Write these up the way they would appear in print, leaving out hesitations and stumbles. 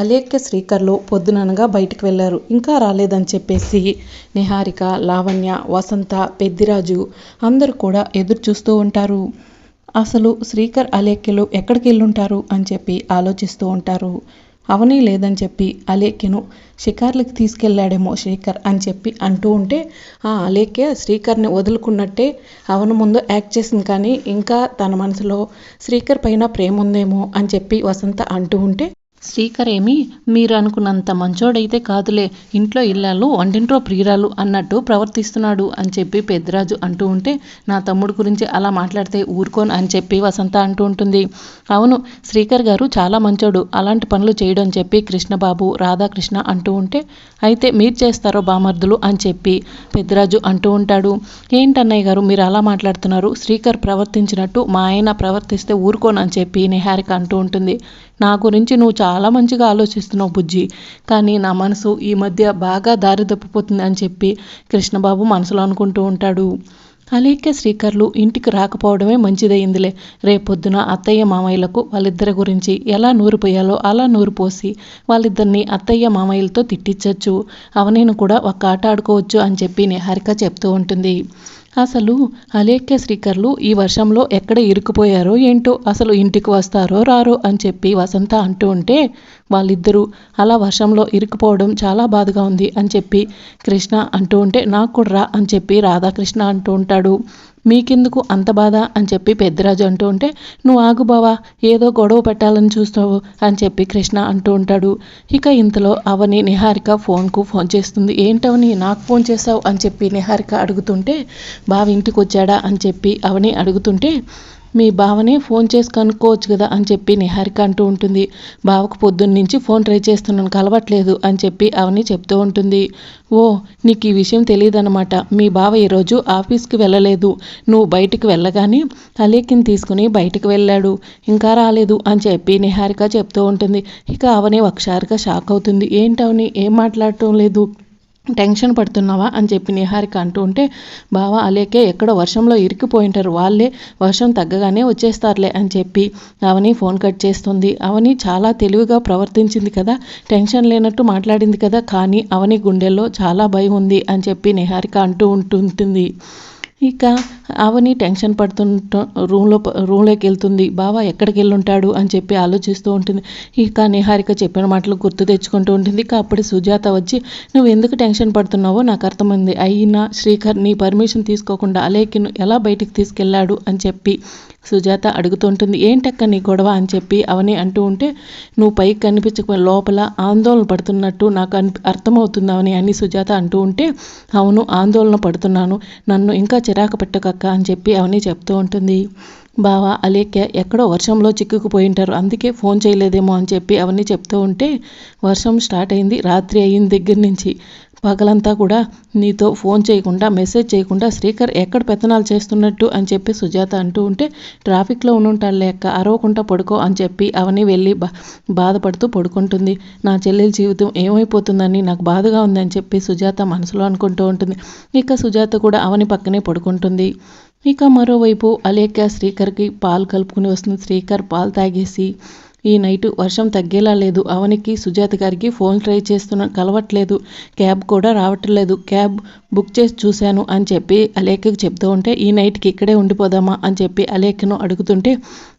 అలేఖ్య శ్రీకర్లు పొద్దుననగా బయటికి వెళ్ళారు. ఇంకా రాలేదని చెప్పేసి నిహారిక, లావణ్య, వసంత, పెద్దిరాజు అందరూ కూడా ఎదురు చూస్తూ ఉంటారు. అసలు శ్రీకర్ అలేఖ్యలు ఎక్కడికి వెళ్ళుంటారు అని చెప్పి ఆలోచిస్తూ ఉంటారు. అవని లేదని చెప్పి అలేఖ్యను షికార్లకి తీసుకెళ్లాడేమో శ్రీకర్ అని చెప్పి అంటూ ఉంటే, ఆ అలేఖ్య శ్రీకర్ని వదులుకున్నట్టే అవని ముందు యాక్ట్ చేసింది, కానీ ఇంకా తన మనసులో శ్రీకర్ పైన ప్రేమ ఉందేమో అని చెప్పి వసంత అంటూ ఉంటే, శ్రీకర్ ఏమి మీరు అనుకున్నంత మంచోడైతే కాదులే, ఇంట్లో ఇల్లాలు వంటింట్లో ప్రియురాలు అన్నట్టు ప్రవర్తిస్తున్నాడు అని చెప్పి పెద్దరాజు అంటూ ఉంటే, నా తమ్ముడు గురించి అలా మాట్లాడితే ఊరుకోను అని చెప్పి వసంత అంటూ ఉంటుంది. అవును, శ్రీకర్ గారు చాలా మంచోడు, అలాంటి పనులు చేయడం అని చెప్పి కృష్ణబాబు, రాధాకృష్ణ అంటూ ఉంటే, అయితే మీరు చేస్తారో బామర్దులు అని చెప్పి పెద్దరాజు అంటూ ఉంటాడు. ఏంటన్నయ్య గారు మీరు అలా మాట్లాడుతున్నారు, శ్రీకర్ ప్రవర్తించినట్టు మా ఆయన ప్రవర్తిస్తే ఊరుకోను అని చెప్పి నిహారిక అంటూ ఉంటుంది. నా గురించి నువ్వు చాలా మంచిగా ఆలోచిస్తున్నావు బుజ్జి, కానీ నా మనసు ఈ మధ్య బాగా దారి తప్పిపోతుంది అని చెప్పి కృష్ణబాబు మనసులో అనుకుంటూ ఉంటాడు. అలేఖ్య శ్రీకర్లు ఇంటికి రాకపోవడమే మంచిదయ్యిందిలే. రేపొద్దున అత్తయ్య మామయ్యలకు వాళ్ళిద్దరి గురించి ఎలా నూరు పోయాలో అలా నూరు పోసి వాళ్ళిద్దరిని అత్తయ్య మామయ్యలతో తిట్టించవచ్చు, అవనేను కూడా ఒక ఆట ఆడుకోవచ్చు అని చెప్పి నిహారిక చెప్తూ ఉంటుంది. అసలు అలేఖ్య శ్రీకర్లు ఈ వర్షంలో ఎక్కడ ఇరుక్కుపోయారో ఏంటో, అసలు ఇంటికి వస్తారో రారో అని చెప్పి వసంత అంటూ ఉంటే, వాళ్ళిద్దరూ అలా వర్షంలో ఇరుక్కుపోవడం చాలా బాధగా ఉంది అని చెప్పి కృష్ణ అంటూ ఉంటే, నాకు కూడా రా అని చెప్పి రాధాకృష్ణ అంటూ ఉంటాడు. మీకెందుకు అంత బాధ అని చెప్పి పెద్దరాజు అంటూ ఉంటే, నువ్వు ఆగు బావా, ఏదో గొడవ పెట్టాలని చూస్తావు అని చెప్పి కృష్ణ అంటూ ఉంటాడు. ఇక ఇంతలో అవని నిహారిక ఫోన్ చేస్తుంది. ఏంటవని నాకు ఫోన్ చేసావు అని చెప్పి నిహారిక అడుగుతుంటే, బావ ఇంటికి వచ్చాడా అని చెప్పి అవని అడుగుతుంటే, మీ బావనే ఫోన్ చేసి కనుక్కోవచ్చు కదా అని చెప్పి నిహారిక అంటూ ఉంటుంది. బావకు పొద్దున్న నుంచి ఫోన్ ట్రై చేస్తున్నాను, కలవట్లేదు అని చెప్పి అవని చెప్తూ ఉంటుంది. ఓ, నీకు ఈ విషయం తెలియదన్నమాట. మీ బావ ఈరోజు ఆఫీస్కి వెళ్ళలేదు, నువ్వు బయటికి వెళ్ళగానే అలేఖ్యని తీసుకుని బయటికి వెళ్ళాడు, ఇంకా రాలేదు అని చెప్పి నిహారిక చెప్తూ ఉంటుంది. ఇక అవని ఒకసారిగా షాక్ అవుతుంది. ఏంటవని ఏం మాట్లాడటం లేదు, టెన్షన్ పడుతున్నావా అని చెప్పి నిహారిక అంటూ ఉంటే, బావ అలేకే ఎక్కడో వర్షంలో ఇరికిపోయింటారు, వాళ్ళే వర్షం తగ్గగానే వచ్చేస్తారులే అని చెప్పి అవని ఫోన్ కట్ చేస్తుంది. అవని చాలా తెలివిగా ప్రవర్తించింది కదా, టెన్షన్ లేనట్టు మాట్లాడింది కదా, కానీ అవని గుండెల్లో చాలా భయం ఉంది అని చెప్పి నిహారిక అంటూ ఉంటుంటుంది. ఇక అవని టెన్షన్ పడుతుంట రూమ్లోకి వెళ్తుంది. బావ ఎక్కడికి వెళ్ళుంటాడు అని చెప్పి ఆలోచిస్తూ ఉంటుంది. ఇక నిహారిక చెప్పిన మాటలు గుర్తు తెచ్చుకుంటూ ఉంటుంది. ఇక అప్పుడు సుజాత వచ్చి, నువ్వు ఎందుకు టెన్షన్ పడుతున్నావో నాకు అర్థమైంది, అయినా శ్రీకర్ నీ పర్మిషన్ తీసుకోకుండా అలేఖ్యను ఎలా బయటికి తీసుకెళ్ళాడు అని చెప్పి సుజాత అడుగుతుంటుంది. ఏంటక్క నీ గొడవ అని చెప్పి అవని అంటూ ఉంటే, నువ్వు పైకి కనిపించకపోయిన లోపల ఆందోళన పడుతున్నట్టు నాకు అర్థమవుతుందని అని సుజాత అంటూ ఉంటే, అవును ఆందోళన పడుతున్నాను, నన్ను ఇంకా చిరాకు పెట్టకక్క అని చెప్పి అవని చెప్తూ ఉంటుంది. బావ అలేఖ్య ఎక్కడో వర్షంలో చిక్కుకుపోయింటారు, అందుకే ఫోన్ చేయలేదేమో అని చెప్పి అవన్నీ చెప్తూ ఉంటే, వర్షం స్టార్ట్ అయింది రాత్రి అయిన దగ్గర నుంచి పగలంతా కూడా నీతో ఫోన్ చేయకుండా మెసేజ్ చేయకుండా శ్రీకర్ ఎక్కడ పెత్తనాలు చేస్తున్నట్టు అని చెప్పి సుజాత అంటూ ఉంటే, ట్రాఫిక్లో ఉండుంటాడు లేక అరవకుండా పడుకో అని చెప్పి అవని వెళ్ళి బాధపడుతూ పడుకుంటుంది. నా చెల్లెల జీవితం ఏమైపోతుందని నాకు బాధగా ఉందని చెప్పి సుజాత మనసులో అనుకుంటూ ఉంటుంది. ఇక సుజాత కూడా అవని పక్కనే పడుకుంటుంది. ఇక మరోవైపు అలేఖ్య శ్రీకర్కి పాలు కలుపుకుని వస్తుంది. శ్రీకర్ పాలు తాగేసి, ఈ నైటు వర్షం తగ్గేలా లేదు, అవనికి సుజాత గారికి ఫోన్ ట్రై చేస్తున్నాను కలవట్లేదు, క్యాబ్ కూడా రావట్లేదు, క్యాబ్ బుక్ చేసి చూశాను అని చెప్పి అలేఖ్యకు చెప్తూ ఉంటే, ఈ నైట్కి ఇక్కడే ఉండిపోదామా అని చెప్పి అలేఖ్యను అడుగుతుంటే,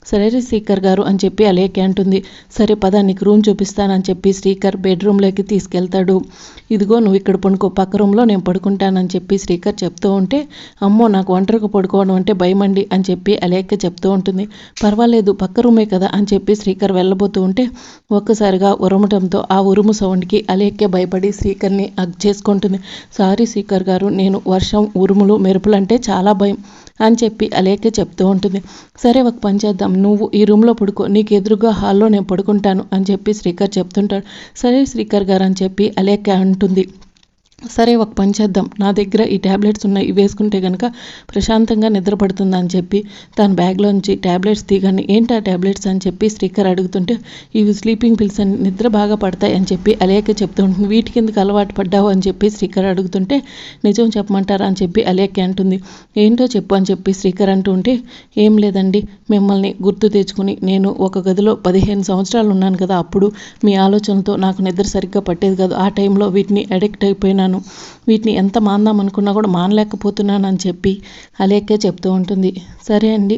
సరే శ్రీకర్ గారు అని చెప్పి అలేఖ్య అంటుంది. సరే పద నీకు రూమ్ చూపిస్తానని చెప్పి శ్రీకర్ బెడ్రూమ్లోకి తీసుకెళ్తాడు. ఇదిగో నువ్వు ఇక్కడ పడుకో, పక్క రూమ్లో నేను పడుకుంటానని చెప్పి శ్రీకర్ చెప్తూ ఉంటే, అమ్మో నాకు ఒంటరిగా పడుకోవడం అంటే భయమండి అని చెప్పి అలేఖ్య చెప్తూ ఉంటుంది. పర్వాలేదు పక్క రూమే కదా అని చెప్పి శ్రీకర్ వెళ్ళబోతూ ఉంటే, ఒక్కసారిగా ఉరమటంతో ఆ ఉరుము సౌండ్కి అలేఖ్య భయపడి శ్రీకర్ని హగ్ చేసుకుంటుంది. సారీ శ్రీకర్ గారు, నేను వర్షం ఉరుములు మెరుపులు అంటే చాలా భయం అని చెప్పి అలేఖ్య చెప్తూ ఉంటుంది. సరే ఒక పని చేద్దాం, నువ్వు ఈ రూమ్లో పడుకో, నీకు ఎదురుగా హాల్లో నేను పడుకుంటాను అని చెప్పి శ్రీకర్ చెప్తుంటాడు. సరే శ్రీకర్ గారు అని చెప్పి అలేఖ్య అంటుంది. సరే ఒక పని చేద్దాం, నా దగ్గర ఈ ట్యాబ్లెట్స్ ఉన్నాయి, ఇవి వేసుకుంటే కనుక ప్రశాంతంగా నిద్రపడుతుంది అని చెప్పి తన బ్యాగ్లోంచి ట్యాబ్లెట్స్ తీయగానే ఏంటి ఆ ట్యాబ్లెట్స్ అని చెప్పి శ్రీకర్ అడుగుతుంటే ఇవి స్లీపింగ్ పిల్స్ అని, నిద్ర బాగా పడతాయి అని చెప్పి అలేక చెప్తూ ఉంటుంది. వీటికి ఎందుకు అలవాటు పడ్డావు అని చెప్పి శ్రీకర్ అడుగుతుంటే నిజం చెప్పమంటారా అని చెప్పి అలేక అంటుంది. ఏంటో చెప్పు అని చెప్పి శ్రీకర్ అంటూ ఉంటే ఏం లేదండి, మిమ్మల్ని గుర్తు తెచ్చుకుని నేను ఒక గదిలో 15 సంవత్సరాలు ఉన్నాను కదా, అప్పుడు మీ ఆలోచనలతో నాకు నిద్ర సరిగ్గా పట్టేది కాదు, ఆ టైంలో వీటిని అడిక్ట్ అయిపోయినాను, వీటిని ఎంత మాందాం అనుకున్నా కూడా మానలేకపోతున్నాను అని చెప్పి అలేకే చెప్తూ ఉంటుంది. సరే అండి,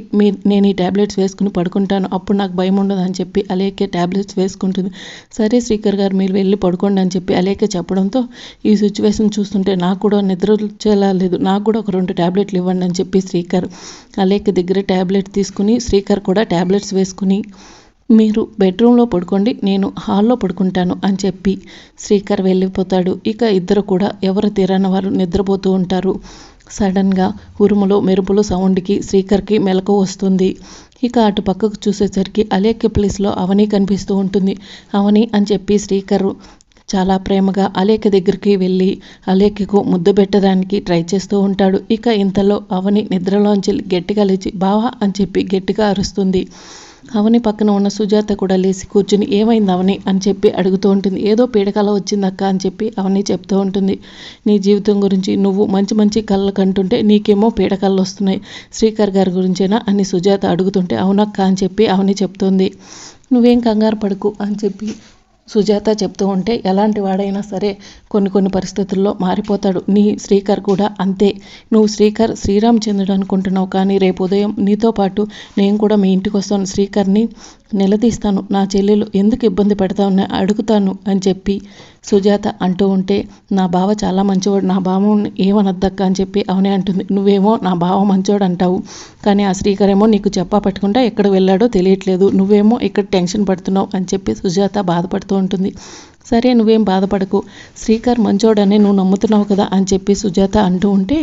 నేను ఈ ట్యాబ్లెట్స్ వేసుకుని పడుకుంటాను, అప్పుడు నాకు భయం ఉండదు అని చెప్పి అలేకే ట్యాబ్లెట్స్ వేసుకుంటుంది. సరే శ్రీకర్ గారు మీరు వెళ్ళి పడుకోండి అని చెప్పి అలేకే చెప్పడంతో ఈ సిచ్యువేషన్ చూస్తుంటే నాకు కూడా నిద్ర వచ్చేలా లేదు, నాకు కూడా ఒక 2 ట్యాబ్లెట్లు ఇవ్వండి అని చెప్పి శ్రీకర్ అలేక దగ్గర ట్యాబ్లెట్ తీసుకుని శ్రీకర్ కూడా ట్యాబ్లెట్స్ వేసుకుని మీరు బెడ్రూమ్లో పడుకోండి, నేను హాల్లో పడుకుంటాను అని చెప్పి శ్రీకర్ వెళ్ళిపోతాడు. ఇక ఇద్దరు కూడా ఎవరు తీరని వారు నిద్రపోతూ ఉంటారు. సడన్గా ఉరుములు మెరుపులు సౌండ్కి శ్రీకర్కి మెలకు వస్తుంది. ఇక అటు పక్కకు చూసేసరికి అలేఖ్య ప్లేస్లో అవని కనిపిస్తూ ఉంటుంది. అవని అని చెప్పి శ్రీకర్ చాలా ప్రేమగా అలేఖ్య దగ్గరికి వెళ్ళి అలేఖ్యకు ముద్దు పెట్టడానికి ట్రై చేస్తూ ఉంటాడు. ఇక ఇంతలో అవని నిద్రలోంచి గట్టిగా లేచి బావా అని చెప్పి గట్టిగా అరుస్తుంది. అవని పక్కన ఉన్న సుజాత కూడా లేచి కూర్చుని ఏమైంది అవని అని చెప్పి అడుగుతూ ఉంటుంది. ఏదో పీడకల వచ్చిందక్క అని చెప్పి అవని చెప్తూ ఉంటుంది. నీ జీవితం గురించి నువ్వు మంచి మంచి కళ్ళు కంటుంటే నీకేమో పీడకళ్ళు వస్తున్నాయి, శ్రీకర్ గారి గురించేనా అని సుజాత అడుగుతుంటే అవునక్క అని చెప్పి అవని చెప్తుంది. నువ్వేం కంగారు పడకు అని చెప్పి సుజాత చెప్తూ ఉంటే ఎలాంటి వాడైనా సరే కొన్ని పరిస్థితుల్లో మారిపోతాడు, నీ శ్రీకర్ కూడా అంతే, నువ్వు శ్రీరామచంద్రుడు అనుకుంటున్నావు, కానీ రేపు ఉదయం నీతో పాటు నేను కూడా మీ ఇంటికి వస్తాను, శ్రీకర్ని నిలదీస్తాను, నా చెల్లెలు ఎందుకు ఇబ్బంది పెడతావు అడుగుతాను అని చెప్పి సుజాత అంటూ ఉంటే నా బావ చాలా మంచివాడు, నా బావ ఏమనద్దక్క అని చెప్పి అవనే అంటుంది. నువ్వేమో నా బావ మంచివాడు అంటావు, కానీ ఆ శ్రీకర్ ఏమో నీకు చెప్పా పట్టుకుంటా ఎక్కడ వెళ్ళాడో తెలియట్లేదు, నువ్వేమో ఇక్కడ టెన్షన్ పడుతున్నావు అని చెప్పి సుజాత బాధపడుతూ ఉంటుంది. సరే నువ్వేం బాధపడకు, శ్రీకర్ మంచోడని నువ్వు నమ్ముతున్నావు కదా అని చెప్పి సుజాత అంటూ ఉంటే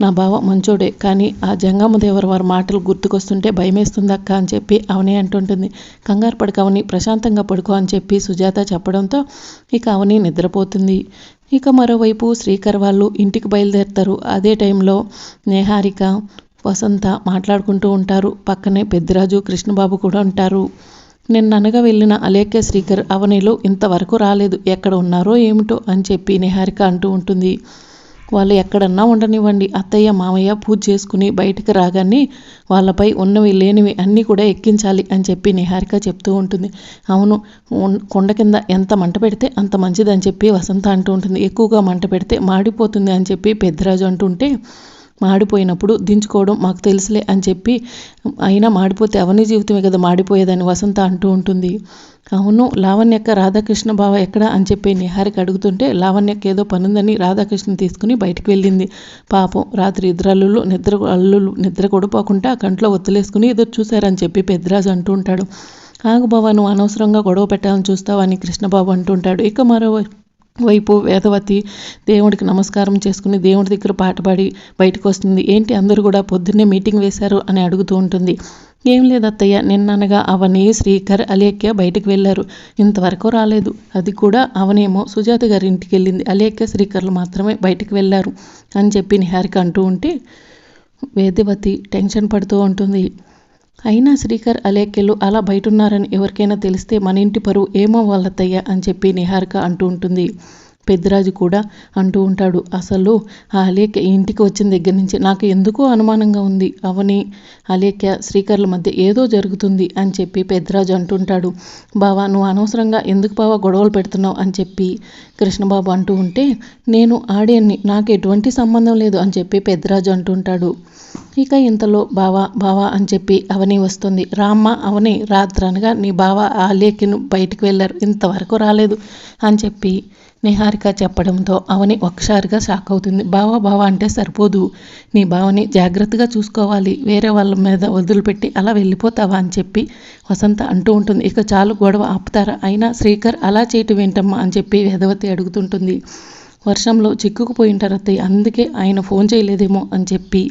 నా బావ మంచోడే, కానీ ఆ జంగమదేవర వారి మాటలు గుర్తుకొస్తుంటే భయమేస్తుంది అక్క అని చెప్పి అవని అంటుంటుంది. కంగారు పడక అవని, ప్రశాంతంగా పడుకో అని చెప్పి సుజాత చెప్పడంతో ఇక అవని నిద్రపోతుంది. ఇక మరోవైపు శ్రీకర్ వాళ్ళు ఇంటికి బయలుదేరుతారు. అదే టైంలో నేహారిక వసంత మాట్లాడుకుంటూ ఉంటారు. పక్కనే పెద్దిరాజు కృష్ణబాబు కూడా ఉంటారు. నిన్ననగా వెళ్ళిన అలేఖ్య శ్రీకర్ అవనిలో ఇంతవరకు రాలేదు, ఎక్కడ ఉన్నారో ఏమిటో అని చెప్పి నిహారిక అంటూ ఉంటుంది. వాళ్ళు ఎక్కడన్నా ఉండనివ్వండి, అత్తయ్య మామయ్య పూజ చేసుకుని బయటకు రాగానే వాళ్ళపై ఉన్నవి లేనివి అన్నీ కూడా ఎక్కించాలి అని చెప్పి నిహారిక చెప్తూ ఉంటుంది. అవును, కొండ కింద ఎంత మంట పెడితే అంత మంచిది అని చెప్పి వసంత అంటూ ఉంటుంది. ఎక్కువగా మంట పెడితే మాడిపోతుంది అని చెప్పి పెద్దరాజు అంటుంటే మాడిపోయినప్పుడు దించుకోవడం మాకు తెలుసులే అని చెప్పి అయినా మాడిపోతే అవని జీవితమే కదా మాడిపోయేదని వసంత అంటూ ఉంటుంది. అవును, లావణ్యక్క రాధాకృష్ణ బావ ఎక్కడ అని చెప్పి నిహారిక అడుగుతుంటే లావణ్యక్క ఏదో పనుందని రాధాకృష్ణ తీసుకుని బయటికి వెళ్ళింది. పాపం రాత్రి ఇద్దరు అల్లుళ్ళు నిద్ర కొడిపోకుండా కంట్లో ఒత్తులేసుకుని ఎదురు చూశారని చెప్పి పెద్దరాజు అంటూ ఉంటాడు. ఆగు బావ, నువ్వు అనవసరంగా గొడవ పెట్టాలని చూస్తావని కృష్ణబాబు అంటుంటాడు. ఇక మరోవైపు వేదవతి దేవుడికి నమస్కారం చేసుకుని దేవుడి దగ్గర పాట పాడి బయటకు వస్తుంది. ఏంటి అందరూ కూడా పొద్దున్నే మీటింగ్ వేశారు అని అడుగుతూ ఉంటుంది. ఏం లేదు అత్తయ్య, నిన్ననగా అవని శ్రీకర్ అలేఖ్య బయటకు వెళ్ళారు, ఇంతవరకు రాలేదు, అది కూడా అవనేమో సుజాత గారి ఇంటికి వెళ్ళింది, అలేఖ్య శ్రీకర్లు మాత్రమే బయటకు వెళ్ళారు అని చెప్పి నిహారిక అంటూ ఉంటే వేదవతి టెన్షన్ పడుతూ ఉంటుంది. అయినా శ్రీకర్ అలేఖ్యలు అలా బయట ఉన్నారని ఎవరికైనా తెలిస్తే మన ఇంటి పరువు ఏమో వాళ్ళత్తయ్య అని చెప్పి నిహారిక అంటూ ఉంటుంది. పెద్దిరాజు కూడా అంటూ ఉంటాడు, అసలు ఆ అలేఖ్య ఇంటికి వచ్చిన దగ్గర నుంచి నాకు ఎందుకో అనుమానంగా ఉంది, అవని అలేఖ్య శ్రీకర్ల మధ్య ఏదో జరుగుతుంది అని చెప్పి పెద్దిరాజు అంటుంటాడు. బావా, నువ్వు అనవసరంగా ఎందుకు బావా గొడవలు పెడుతున్నావు అని చెప్పి కృష్ణబాబు అంటూ ఉంటే నేను ఆడేన్ని, నాకు ఎటువంటి సంబంధం లేదు అని చెప్పి పెద్దిరాజు అంటుంటాడు. ఇక ఇంతలో బావా అని చెప్పి అవని వస్తుంది. రామ్మ అవని, రాత్రనగా నీ బావ ఆ అలేఖ్యను బయటికి వెళ్ళారు, ఇంతవరకు రాలేదు అని చెప్పి నిహారిక చెప్పడంతో అవని ఒక్కసారిగా షాక్ అవుతుంది. బావా అంటే సరిపోదు, నీ బావని జాగ్రత్తగా చూసుకోవాలి, వేరే వాళ్ళ మీద వదిలిపెట్టి అలా వెళ్ళిపోతావా అని చెప్పి వసంత అంటూ ఉంటుంది. ఇక చాలు, గొడవ ఆపుతారా, అయినా శ్రీకర్ అలా చేయటం ఏంటమ్మా అని చెప్పి వేదవతి అడుగుతుంటుంది. వర్షంలో చిక్కుకుపోయి ఉంటారు అత్తయ్య, అందుకే ఆయన ఫోన్ చేయలేదేమో అని చెప్పి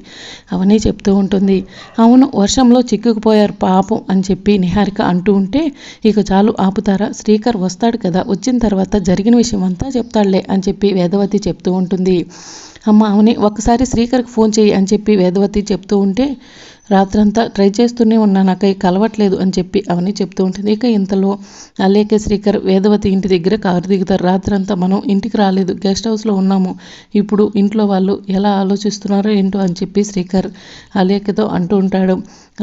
అవని చెప్తూ ఉంటుంది. అవును, వర్షంలో చిక్కుకుపోయారు పాపం అని చెప్పి నిహారిక అంటూ ఉంటే, ఇక చాలు ఆపుతారా, శ్రీకర్ వస్తాడు కదా, వచ్చిన తర్వాత జరిగిన విషయం అంతా చెప్తాడులే అని చెప్పి వేదవతి చెప్తూ ఉంటుంది. అమ్మ అవని ఒక్కసారి శ్రీకర్కి ఫోన్ చేయి అని చెప్పి వేదవతి చెప్తూ ఉంటే, రాత్రంతా ట్రై చేస్తూనే ఉన్నా, నాకై కలవట్లేదు అని చెప్పి అవని చెప్తూ ఉంటుంది. ఇక ఇంతలో అలేఖ్య శ్రీకర్ వేదవతి ఇంటి దగ్గర కారు దిగుతారు. రాత్రంతా మనం ఇంటికి రాలేదు, గెస్ట్ హౌస్లో ఉన్నాము, ఇప్పుడు ఇంట్లో వాళ్ళు ఎలా ఆలోచిస్తున్నారో ఏంటో అని చెప్పి శ్రీకర్ అలేఖ్యతో అంటూ ఉంటాడు.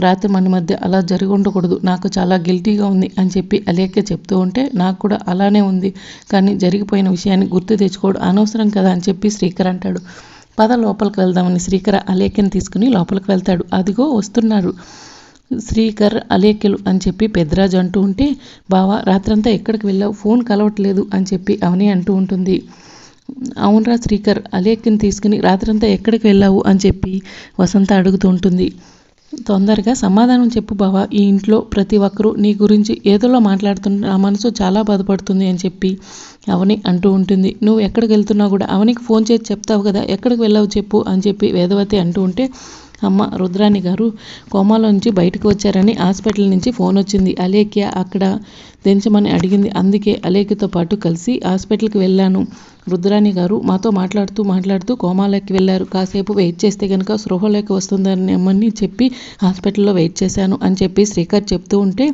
రాత్రి మన మధ్య అలా జరిగి ఉండకూడదు, నాకు చాలా గిల్టీగా ఉంది అని చెప్పి అలేఖ్య చెప్తూ ఉంటే, నాకు కూడా అలానే ఉంది, కానీ జరిగిపోయిన విషయాన్ని గుర్తు తెచ్చుకోవడం అనవసరం కదా అని చెప్పి శ్రీకర్ అంటాడు. పద లోపలికి వెళ్దామని శ్రీకర్ అలేఖ్యని తీసుకుని లోపలికి వెళ్తాడు. అదిగో వస్తున్నారు శ్రీకర్ అలేఖ్యలు అని చెప్పి పెద్దరాజు అంటూ ఉంటే, బావా రాత్రంతా ఎక్కడికి వెళ్ళావు, ఫోన్ కలవట్లేదు అని చెప్పి అవని అంటూ ఉంటుంది. అవునరా శ్రీకర్, అలేఖ్యని తీసుకుని రాత్రంతా ఎక్కడికి వెళ్ళావు అని చెప్పి వసంత అడుగుతూ ఉంటుంది. తొందరగా సమాధానం చెప్పు బావా, ఈ ఇంట్లో ప్రతి ఒక్కరూ నీ గురించి ఏదోలో మాట్లాడుతుంటే నా మనసు చాలా బాధపడుతుంది అని చెప్పి అవని అంటూ ఉంటుంది. నువ్వు ఎక్కడికి వెళ్తున్నావు కూడా అవనికి ఫోన్ చేసి చెప్తావు కదా, ఎక్కడికి వెళ్ళావు చెప్పు అని చెప్పి వేదవతి అంటూ ఉంటే, అమ్మ రుద్రాణి గారు కోమాలో నుంచి బయటకు వచ్చారని హాస్పిటల్ నుంచి ఫోన్ వచ్చింది, అలేఖ్య అక్కడ దించమని అడిగింది, అందుకే అలేఖ్యతో పాటు కలిసి హాస్పిటల్కి వెళ్ళాను. రుద్రాణి గారు మాతో మాట్లాడుతూ కోమాలోకి వెళ్ళారు, కాసేపు వెయిట్ చేస్తే కనుక స్పృహలోకి వస్తుందని అమ్మని చెప్పి హాస్పిటల్లో వెయిట్ చేశాను అని చెప్పి శ్రీకర్ చెప్తూ ఉంటే,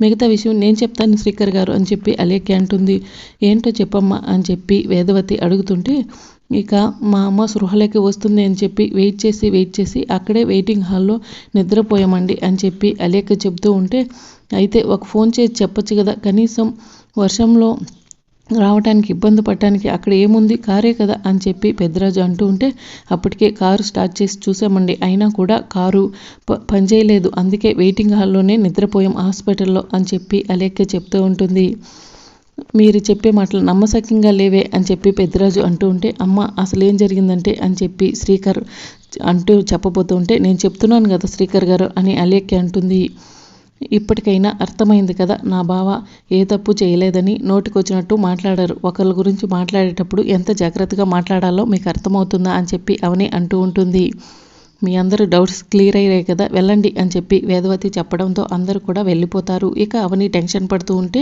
మిగతా విషయం నేను చెప్తాను శ్రీకర్ గారు అని చెప్పి అలేఖ్య అంటుంది. ఏంటో చెప్పమ్మా అని చెప్పి వేదవతి అడుగుతుంటే, ఇక మా అమ్మ స్పృహలోకి వస్తుంది అని చెప్పి వెయిట్ చేసి అక్కడే వెయిటింగ్ హాల్లో నిద్రపోయామండి అని చెప్పి అలేఖ్య చెప్తూ ఉంటే, అయితే ఒక ఫోన్ చేసి చెప్పొచ్చు కదా, కనీసం వర్షంలో రావడానికి ఇబ్బంది పడటానికి అక్కడ ఏముంది, కారే కదా అని చెప్పి పెద్దరాజు అంటూ ఉంటే, అప్పటికే కారు స్టార్ట్ చేసి చూసామండి, అయినా కూడా కారు పనిచేయలేదు, అందుకే వెయిటింగ్ హాల్లోనే నిద్రపోయాం హాస్పిటల్లో అని చెప్పి అలేఖ్య చెప్తూ ఉంటుంది. మీరు చెప్పే మాటలు నమ్మశక్యంగా లేవే అని చెప్పి పెద్దరాజు అంటూ ఉంటే, అమ్మ అసలు ఏం జరిగిందంటే అని చెప్పి శ్రీకర్ అంటూ చెప్పబోతూ ఉంటే, నేను చెప్తున్నాను కదా శ్రీకర్ గారు అని అలేఖ్య అంటుంది. ఇప్పటికైనా అర్థమైంది కదా, నా బావ ఏ తప్పు చేయలేదని నోటికొచ్చినట్టు మాట్లాడారు, ఒకరి గురించి మాట్లాడేటప్పుడు ఎంత జాగ్రత్తగా మాట్లాడాలో మీకు అర్థమవుతుందా అని చెప్పి అవని అంటూ ఉంటుంది. మీ అందరూ డౌట్స్ క్లియర్ అయ్యాయి కదా, వెళ్ళండి అని చెప్పి వేదవతి చెప్పడంతో అందరూ కూడా వెళ్ళిపోతారు. ఇక అవని టెన్షన్ పడుతూ ఉంటే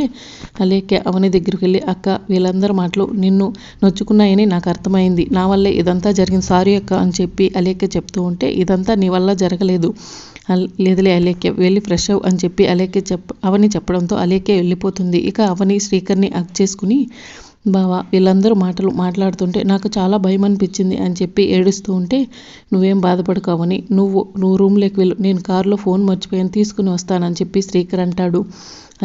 అలేఖ్య అవని దగ్గరికి వెళ్ళి, అక్క వీళ్ళందరి మాటలు నిన్ను నొచ్చుకున్నాయని నాకు అర్థమైంది, నా వల్లే ఇదంతా జరిగింది, సారీ అక్క అని చెప్పి అలేఖ్య చెప్తూ ఉంటే, ఇదంతా నీ వల్ల జరగలేదు, లేదులే అలేఖ్య వెళ్ళి ఫ్రెష్ అవ్వు అని చెప్పి అవని చెప్పడంతో అలేఖ్య వెళ్ళిపోతుంది. ఇక అవని శ్రీకర్ని హగ్ చేసుకుని, బావా వీళ్ళందరూ మాట్లాడుతుంటే నాకు చాలా భయం అనిపించింది అని చెప్పి ఏడుస్తూ ఉంటే, నువ్వేం బాధపడకు అవని, నువ్వు రూమ్లోకి వెళ్ళు, నేను కారులో ఫోన్ మర్చిపోయాను తీసుకుని వస్తానని చెప్పి శ్రీకర్ అంటాడు.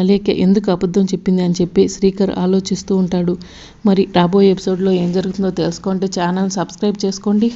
అలేఖ్య ఎందుకు అబద్ధం చెప్పింది అని చెప్పి శ్రీకర్ ఆలోచిస్తూ ఉంటాడు. మరి రాబోయే ఎపిసోడ్లో ఏం జరుగుతుందో తెలుసుకుంటే ఛానల్ సబ్స్క్రైబ్ చేసుకోండి.